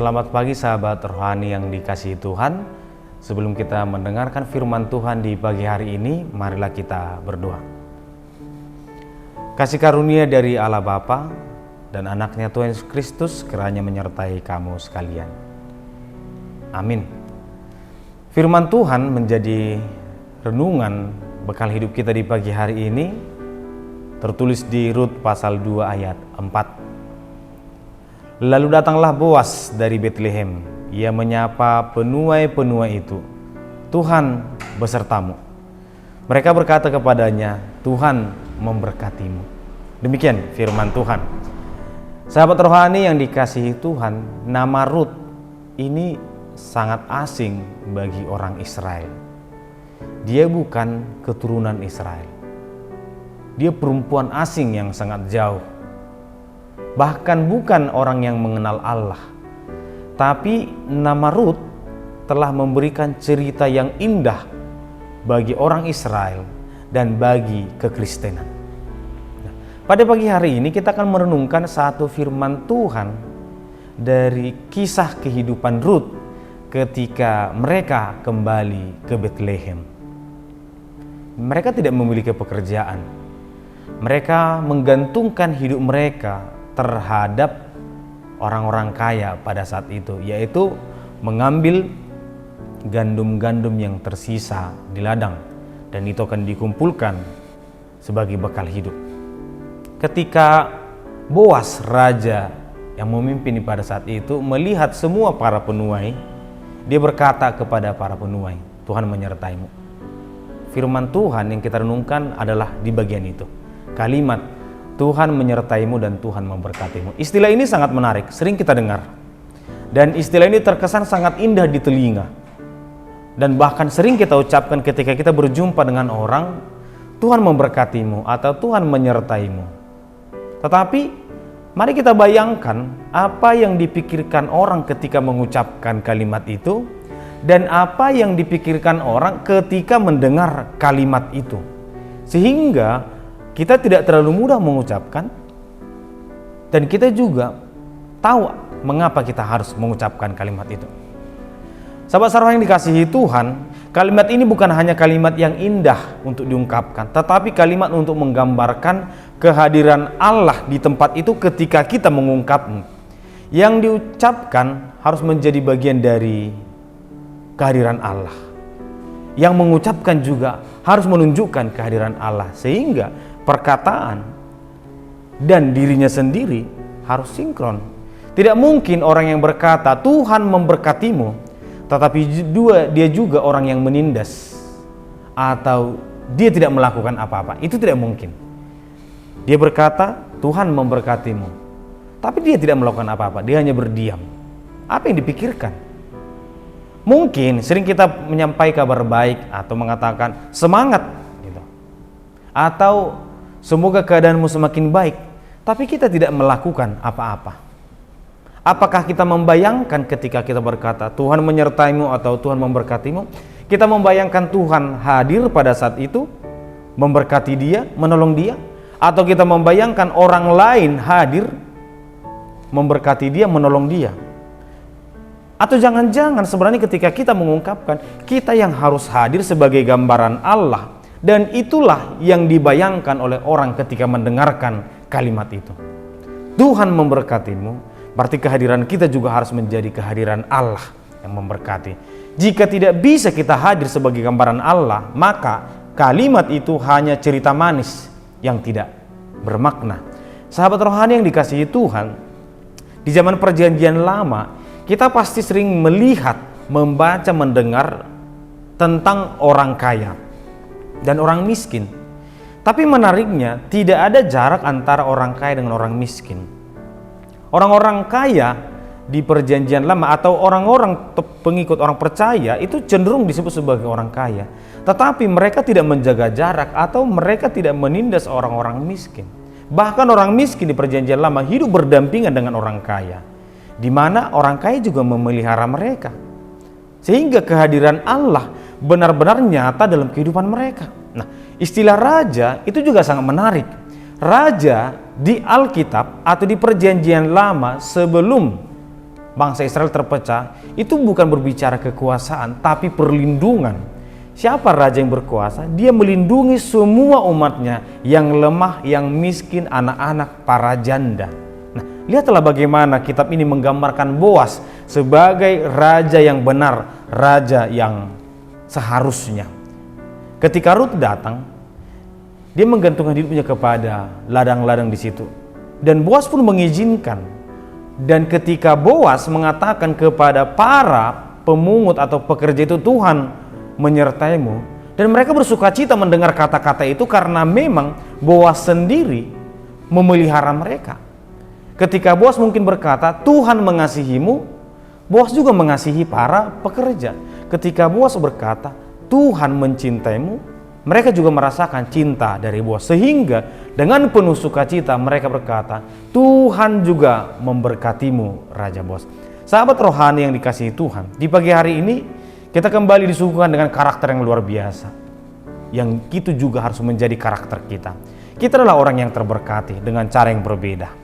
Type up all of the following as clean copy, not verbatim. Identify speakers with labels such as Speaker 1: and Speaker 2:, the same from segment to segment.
Speaker 1: Selamat pagi sahabat rohani yang dikasihi Tuhan. Sebelum kita mendengarkan firman Tuhan di pagi hari ini, marilah kita berdoa. Kasih karunia dari Allah Bapa dan anaknya Tuhan Yesus Kristus kiranya menyertai kamu sekalian. Amin. Firman Tuhan menjadi renungan bekal hidup kita di pagi hari ini, tertulis di Rut pasal 2 ayat 4. Lalu datanglah Boas dari Betlehem. Ia menyapa penuai-penuai itu, "Tuhan besertamu." Mereka berkata kepadanya, "Tuhan memberkatimu." Demikian firman Tuhan. Sahabat rohani yang dikasihi Tuhan, nama Rut ini sangat asing bagi orang Israel. Dia bukan keturunan Israel. Dia perempuan asing yang sangat jauh. Bahkan bukan orang yang mengenal Allah. Tapi nama Rut telah memberikan cerita yang indah bagi orang Israel dan bagi kekristenan. Pada pagi hari ini kita akan merenungkan satu firman Tuhan dari kisah kehidupan Rut ketika mereka kembali ke Betlehem. Mereka tidak memiliki pekerjaan. Mereka menggantungkan hidup mereka terhadap orang-orang kaya pada saat itu, yaitu mengambil gandum-gandum yang tersisa di ladang, dan itu akan dikumpulkan sebagai bekal hidup. Ketika Boas, raja yang memimpin pada saat itu, melihat semua para penuai, dia berkata kepada para penuai, "Tuhan menyertaimu." Firman Tuhan yang kita renungkan adalah di bagian itu, kalimat Tuhan menyertaimu dan Tuhan memberkatimu. Istilah ini sangat menarik, sering kita dengar. Dan istilah ini terkesan sangat indah di telinga. Dan bahkan sering kita ucapkan ketika kita berjumpa dengan orang, Tuhan memberkatimu atau Tuhan menyertaimu. Tetapi mari kita bayangkan apa yang dipikirkan orang ketika mengucapkan kalimat itu dan apa yang dipikirkan orang ketika mendengar kalimat itu. Sehingga kita tidak terlalu mudah mengucapkan, dan kita juga tahu mengapa kita harus mengucapkan kalimat itu. Sahabat-sahabat yang dikasihi Tuhan, kalimat ini bukan hanya kalimat yang indah untuk diungkapkan, tetapi kalimat untuk menggambarkan kehadiran Allah di tempat itu ketika kita mengungkapnya. Yang diucapkan harus menjadi bagian dari kehadiran Allah. Yang mengucapkan juga harus menunjukkan kehadiran Allah, sehingga perkataan dan dirinya sendiri harus sinkron. Tidak mungkin orang yang berkata Tuhan memberkatimu, tetapi dia juga orang yang menindas atau dia tidak melakukan apa-apa. Itu tidak mungkin. Dia berkata Tuhan memberkatimu, tapi dia tidak melakukan apa-apa. Dia hanya berdiam. Apa yang dipikirkan? Mungkin sering kita menyampaikan kabar baik atau mengatakan semangat gitu, atau semoga keadaanmu semakin baik, tapi kita tidak melakukan apa-apa. Apakah kita membayangkan ketika kita berkata Tuhan menyertaimu atau Tuhan memberkatimu, kita membayangkan Tuhan hadir pada saat itu, memberkati dia, menolong dia, atau kita membayangkan orang lain hadir, memberkati dia, menolong dia? Atau jangan-jangan sebenarnya ketika kita mengungkapkan, kita yang harus hadir sebagai gambaran Allah. Dan itulah yang dibayangkan oleh orang ketika mendengarkan kalimat itu. Tuhan memberkatimu, berarti kehadiran kita juga harus menjadi kehadiran Allah yang memberkati. Jika tidak bisa kita hadir sebagai gambaran Allah, maka kalimat itu hanya cerita manis yang tidak bermakna. Sahabat rohani yang dikasihi Tuhan, di zaman perjanjian lama, kita pasti sering melihat, membaca, mendengar tentang orang kaya dan orang miskin. Tapi menariknya, tidak ada jarak antara orang kaya dengan orang miskin. Orang-orang kaya di perjanjian lama atau orang-orang pengikut orang percaya itu cenderung disebut sebagai orang kaya. Tetapi mereka tidak menjaga jarak atau mereka tidak menindas orang-orang miskin. Bahkan orang miskin di perjanjian lama hidup berdampingan dengan orang kaya, di mana orang kaya juga memelihara mereka. Sehingga kehadiran Allah benar-benar nyata dalam kehidupan mereka. Nah, istilah raja itu juga sangat menarik. Raja di Alkitab atau di perjanjian lama sebelum bangsa Israel terpecah, itu bukan berbicara kekuasaan, tapi perlindungan. Siapa raja yang berkuasa? Dia melindungi semua umatnya, yang lemah, yang miskin, anak-anak, para janda. Nah, lihatlah bagaimana kitab ini menggambarkan Boas sebagai raja yang benar, raja yang seharusnya. Ketika Rut datang, dia menggantungkan hidupnya kepada ladang-ladang di situ. Dan Boas pun mengizinkan. Dan ketika Boas mengatakan kepada para pemungut atau pekerja itu, Tuhan menyertaimu, dan mereka bersuka cita mendengar kata-kata itu karena memang Boas sendiri memelihara mereka. Ketika Boas mungkin berkata, Tuhan mengasihimu, Boas juga mengasihi para pekerja. Ketika Boas berkata, Tuhan mencintaimu, mereka juga merasakan cinta dari Boas, sehingga dengan penuh sukacita mereka berkata, Tuhan juga memberkatimu, Raja Boas. Sahabat rohani yang dikasihi Tuhan, di pagi hari ini kita kembali disuguhkan dengan karakter yang luar biasa, yang itu juga harus menjadi karakter kita. Kita adalah orang yang terberkati dengan cara yang berbeda.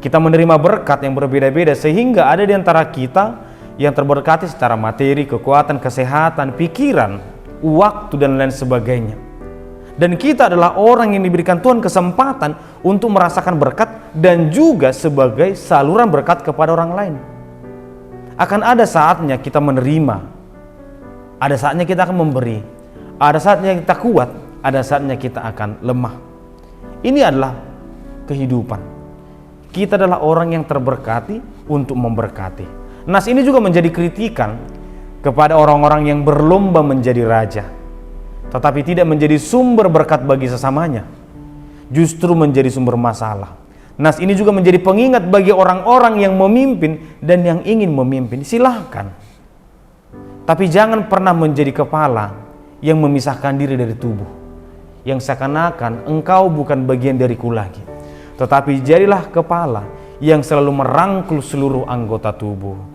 Speaker 1: Kita menerima berkat yang berbeda-beda, sehingga ada di antara kita yang terberkati secara materi, kekuatan, kesehatan, pikiran, waktu, dan lain sebagainya. Dan kita adalah orang yang diberikan Tuhan kesempatan untuk merasakan berkat dan juga sebagai saluran berkat kepada orang lain. Akan ada saatnya kita menerima, ada saatnya kita akan memberi, ada saatnya kita kuat, ada saatnya kita akan lemah. Ini adalah kehidupan. Kita adalah orang yang terberkati untuk memberkati. Nas ini juga menjadi kritikan kepada orang-orang yang berlomba menjadi raja, tetapi tidak menjadi sumber berkat bagi sesamanya, justru menjadi sumber masalah. Nas ini juga menjadi pengingat bagi orang-orang yang memimpin dan yang ingin memimpin. Silahkan, tapi jangan pernah menjadi kepala yang memisahkan diri dari tubuh, yang seakan-akan engkau bukan bagian dariku lagi. Tetapi jadilah kepala yang selalu merangkul seluruh anggota tubuh.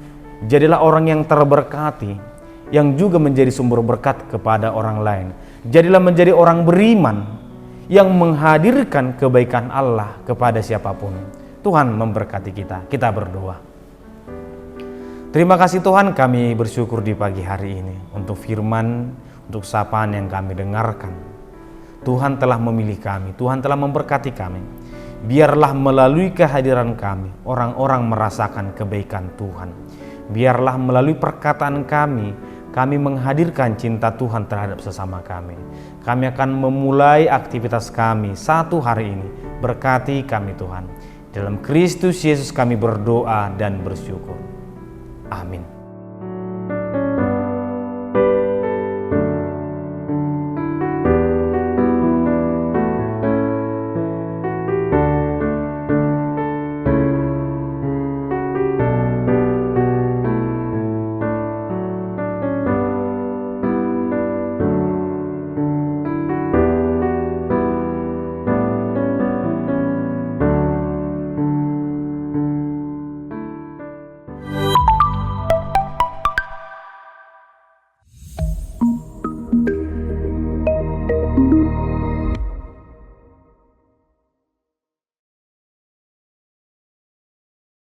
Speaker 1: Jadilah orang yang terberkati, yang juga menjadi sumber berkat kepada orang lain. Jadilah menjadi orang beriman yang menghadirkan kebaikan Allah kepada siapapun. Tuhan memberkati kita. Kita berdoa. Terima kasih Tuhan, kami bersyukur di pagi hari ini untuk firman, untuk sapaan yang kami dengarkan. Tuhan telah memilih kami, Tuhan telah memberkati kami. Biarlah melalui kehadiran kami, orang-orang merasakan kebaikan Tuhan. Biarlah melalui perkataan kami menghadirkan cinta Tuhan terhadap sesama kami. Kami akan memulai aktivitas kami satu hari ini. Berkati kami Tuhan. Dalam Kristus Yesus kami berdoa dan bersyukur. Amin.